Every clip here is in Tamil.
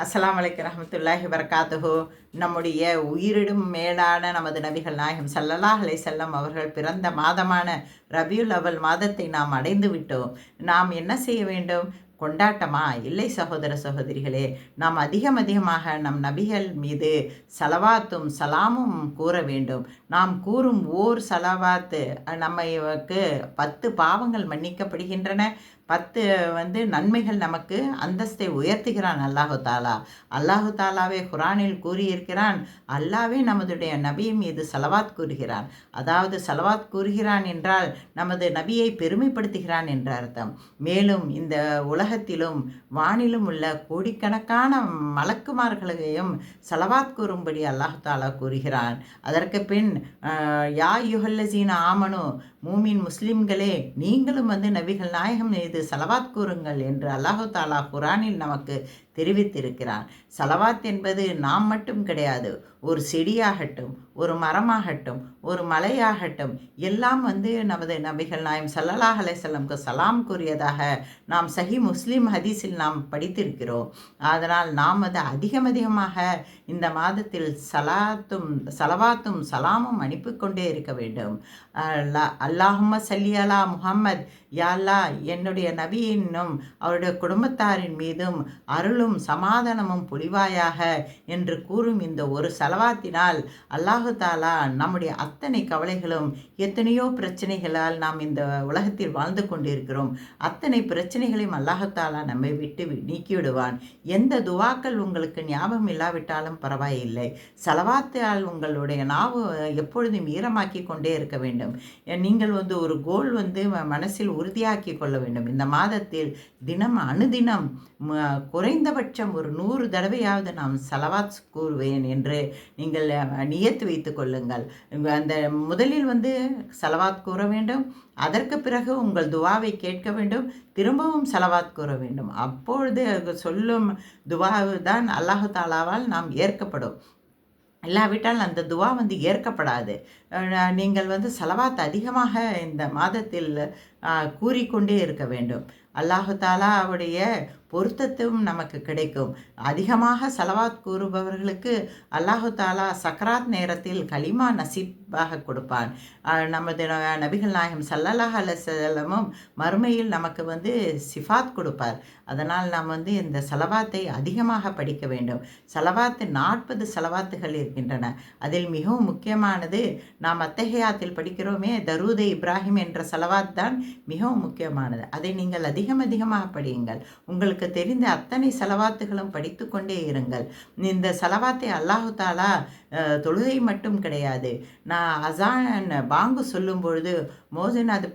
அஸ்ஸலாமு அலைக்கும் ரஹ்மத்துல்லாஹி வபரகாத்துஹு. நம்முடைய உயிரிடும் மேலான நமது நபிகள் நாயகம் ஸல்லல்லாஹு அலைஹி வஸல்லம் அவர்கள் பிறந்த மாதமான ரபியுல் அவல் மாதத்தை நாம் அடைந்து விட்டோம். நாம் என்ன செய்ய வேண்டும்? கொண்டாட்டமா? இல்லை சகோதர சகோதரிகளே. நாம் அதிகமாக நம் நபிகள் மீது சலவாத்தும் சலாமும் கூற வேண்டும். நாம் கூறும் ஓர் சலவாத்து நம்மைக்கு 10 பாவங்கள் மன்னிக்கப்படுகின்றன. 10 நன்மைகள் நமக்கு அந்தஸ்தை உயர்த்துகிறான் அல்லாஹு தாலா. அல்லாஹு தாலாவே குரானில் கூறியிருக்கிறான். அல்லாவே நமதுடைய நபி மீது சலவாத் கூறுகிறான். அதாவது சலவாத் கூறுகிறான் என்றால் நமது நபியை பெருமைப்படுத்துகிறான் என்ற அர்த்தம். மேலும் இந்த உலகத்திலும் வானிலும் உள்ள கோடிக்கணக்கான மலக்குமார்களையும் சலவாத் கூறும்படி அல்லாஹு தாலா கூறுகிறான். அதற்கு பின் யா யுஹல்லசீன ஆமனு, மூமின் முஸ்லிம்களே, நீங்களும் நபிகள் நாயகம் மீது சலவாத் கூறுங்கள் என்று அல்லாஹு தாலா குரானில் நமக்கு தெரிவித்திருக்கிறான். சலவாத் என்பது நாம் மட்டும் கிடையாது. ஒரு செடியாகட்டும், ஒரு மரமாகட்டும், ஒரு மலையாகட்டும், எல்லாம் நமது நபிகள் நாயகம் ஸல்லல்லாஹு அலைஹி வஸல்லம்க்கு சலாம் கூறியதாக நாம் சஹி முஸ்லிம் ஹதீஸில் நாம் படித்திருக்கிறோம். அதனால் நாம் அதிகமாக இந்த மாதத்தில் சலவாத்தும் சலாமும் அனுப்பிக்கொண்டே இருக்க வேண்டும். அல்லாஹும்ம ஸல்லி அலா முஹம்மத், யா அல்லாஹ் என்னுடைய நபியினும் அவருடைய குடும்பத்தாரின் மீதும் அருளும் சமாதானமும் பொழிவாயாக என்று கூறும் இந்த ஒரு சலவாத்தினால் அல்லாஹு தாலா நம்முடைய அத்தனை கவலைகளும், எத்தனையோ பிரச்சனைகளால் நாம் இந்த உலகத்தில் வாழ்ந்து கொண்டிருக்கிறோம், அத்தனை பிரச்சனைகளையும் அல்லாஹு தாலா நம்மை விட்டு நீக்கிவிடுவான். எந்த துவாக்கள் உங்களுக்கு ஞாபகம் இல்லாவிட்டாலும் பரவாயில்லை, சலவாத்தால் உங்களுடைய நாவு எப்பொழுதும் ஈரமாக்கி கொண்டே இருக்க வேண்டும். நீங்கள் ஒரு கோல் மனசில் உறுதியாக்கி கொள்ள வேண்டும். இந்த மாதத்தில் தினம் அனுதினம் குறைந்தபட்சம் ஒரு 100 தடவையாவது நாம் சலவாத் கூறுவேன் என்று நீங்கள் நியத்து வைத்து கொள்ளுங்கள். அந்த முதலில் சலவாத் கூற வேண்டும். அதற்கு பிறகு உங்கள் துவாவை கேட்க வேண்டும். திரும்பவும் சலவாத் கூற வேண்டும். அப்பொழுது சொல்லும் துவாவு தான் அல்லாஹு தாலாவால் நாம் ஏற்கப்படும். இல்லாவிட்டால் அந்த துவா ஏற்கப்படாது. நீங்கள் சலவாத் அதிகமாக இந்த மாதத்தில் கூறிக்கொண்டே இருக்க வேண்டும். அல்லாஹு தாலா அவருடைய பொருத்தத்தும் நமக்கு கிடைக்கும். அதிகமாக சலவாத் கூறுபவர்களுக்கு அல்லாஹு தாலா சக்ராத் நேரத்தில் கலிமா நசீபாக கொடுப்பான். நமது நபிகள் நாயகம் ஸல்லல்லாஹு அலைஹி வஸல்லமும் மறுமையில் நமக்கு சிஃபாத் கொடுப்பார். அதனால் நாம் இந்த சலவாத்தை அதிகமாக படிக்க வேண்டும். சலவாத்து 40 சலவாத்துகள் இருக்கின்றன. அதில் மிகவும் முக்கியமானது நாம் அத்தஹியாத்தில் படிக்கிறோமே, தரூதே இப்ராஹிம் என்ற சலவாத் தான் மிகவும் முக்கியமானது. அதை நீங்கள் அதிகமாக படியுங்கள். உங்களுக்கு தெரிந்த அத்தனை சலவாத்துகளும் படித்து கொண்டே இருங்கள். இந்த சலவாத்தை அல்லாஹு தாலா தொழுகை மட்டும் கிடையாது, நான் அசான் பாங்கு சொல்லும் பொழுது மோசன் அது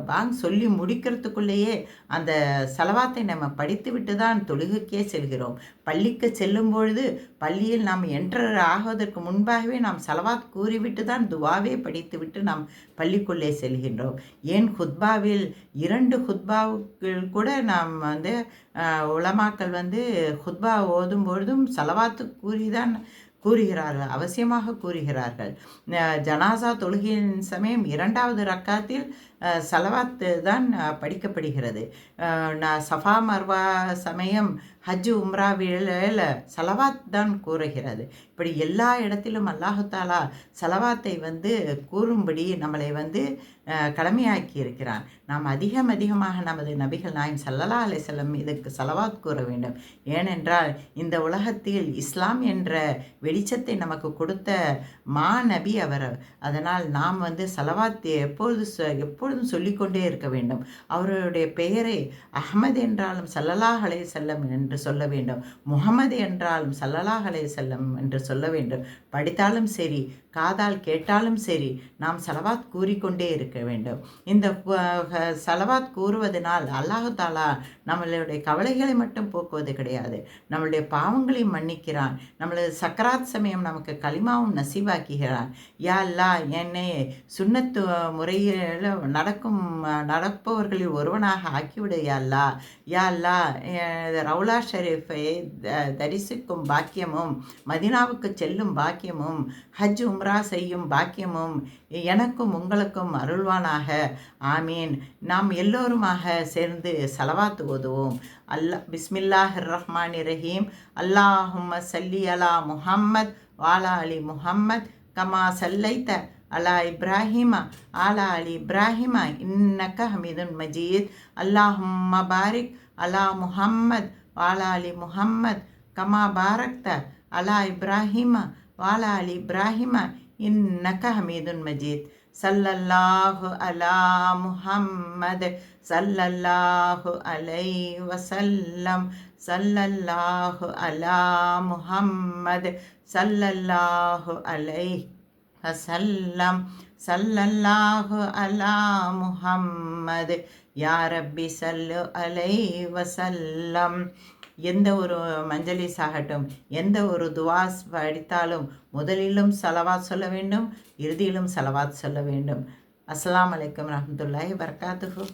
பாங்கு சொல்லி முடிக்கிறதுக்குள்ளேயே அந்த சலவாத்தை நம்ம படித்து விட்டு தான் தொழுகைக்கே செல்கிறோம். பள்ளிக்கு செல்லும் பொழுது பள்ளியில் நாம் என்டர் ஆகுவதற்கு முன்பாகவே நாம் சலவாத் கூறிவிட்டு தான் துவாவே படித்துவிட்டு நாம் பள்ளிக்குள்ளே செல்கின்றோம். ஏன் ஹுத்பாவில் 2 ஹுத்பாவுகள் கூட நாம் உலமாக்கள் ஹுத்பா ஓதும் பொழுதும் சலவாத்து கூறிதான் கூறுகிறார்கள், அவசியமாக கூறுகிறார்கள். ஜனாசா தொழுகையின் சமயம் 2வது ரக்காத்தில் சலவாத்து தான் படிக்கப்படுகிறது. சஃபா மர்வா சமயம் ஹஜ் உம்ரா வேளையில் சலவாத் தான் கூறுகிறது. இப்படி எல்லா இடத்திலும் அல்லாஹு தாலா சலவாத்தை கூறும்படி நம்மளை கடமையாக்கி இருக்கிறான். நாம் அதிகமாக நமது நபிகள் நாயகம் ஸல்லல்லாஹு அலைஹி வஸல்லம் இதுக்கு சலவாத் கூற வேண்டும். ஏனென்றால் இந்த உலகத்தில் இஸ்லாம் என்ற வெளிச்சத்தை நமக்கு கொடுத்த நபி அவர். அதனால் நாம் சலவாத் எப்பொழுதும் சொல்லிக்கொண்டே இருக்க வேண்டும். அவருடைய பெயரை அஹ்மத் என்றாலும் ஸல்லல்லாஹு அலைஹி வஸல்லம் என்று சொல்ல வேண்டும், முஹம்மது என்றாலும் ஸல்லல்லாஹு அலைஹி வஸல்லம் என்று சொல்ல வேண்டும். படித்தாலும் சரி, காதால் கேட்டாலும் சரி, நாம் சலவாத் கூறிக்கொண்டே இருக்க வேண்டும். இந்த சலவாத் கூறுவதனால் அல்லாஹு தாலா நம்மளுடைய கவலைகளை மட்டும் போக்குவது கிடையாது, நம்மளுடைய பாவங்களையும் மன்னிக்கிறான். நம்மளது சக்கராத் சமயம் நமக்கு கலிமாவும் நசீபாக்குகிறான். யா அல்லாஹ், என்னை சுன்னத்து முறையில் நடப்பவர்களில் ஒருவனாக ஆக்கிவிடு யா அல்லாஹ். யா அல்லாஹ், ரவுலா ஷரீஃபை தரிசிக்கும் பாக்கியமும், மதினாவுக்கு செல்லும் பாக்கியமும், ஹஜ் உம்ரா செய்யும் பாக்கியமும் எனக்கும் உங்களுக்கும் அருள்வானாக. ஆமீன். நாம் எல்லோருமாக சேர்ந்து சலவாத்து ஓதுவோம். பிஸ்மில்லாஹிர் ரஹ்மானிர் ரஹீம். அல்லாஹும்ம சல்லி அலா முஹம்மத் வாலா அலி முஹம்மத் கமா சல்லைத்த அலா இப்ராஹிம ஆலா அலி இப்ராஹிம இன்னக ஹமீதுன் மஜீத். அல்லாஹும்ம பாரிக் அலா முஹம்மத் வாலா அலி முஹம்மத் கமா பாரக்த அலா இப்ராஹிம வாலா அலி இப்ராஹிம இன்னக ஹமீதுன் மஜீத். சல்லல்லாஹு அலா முஹம்மத் சல்லல்லாஹு அலைஹி வஸல்லம். சல்லல்லாஹு அலா முஹம்மத் சல்லல்லாஹு அலைஹி வஸல்லம். சல்லல்லாஹு அலா முஹம்மது யா ரப்பி சல்லு அலைஹி வஸல்லம். எந்த ஒரு மஞ்சளிஸ் ஆகட்டும், எந்த ஒரு துவாஸ் படித்தாலும் முதலிலும் சலவாத் சொல்ல வேண்டும், இறுதியிலும் சலவாத் சொல்ல வேண்டும். அஸ்ஸலாமு அலைக்கும் வரஹ்மத்துல்லாஹி வபரகாத்துஹு.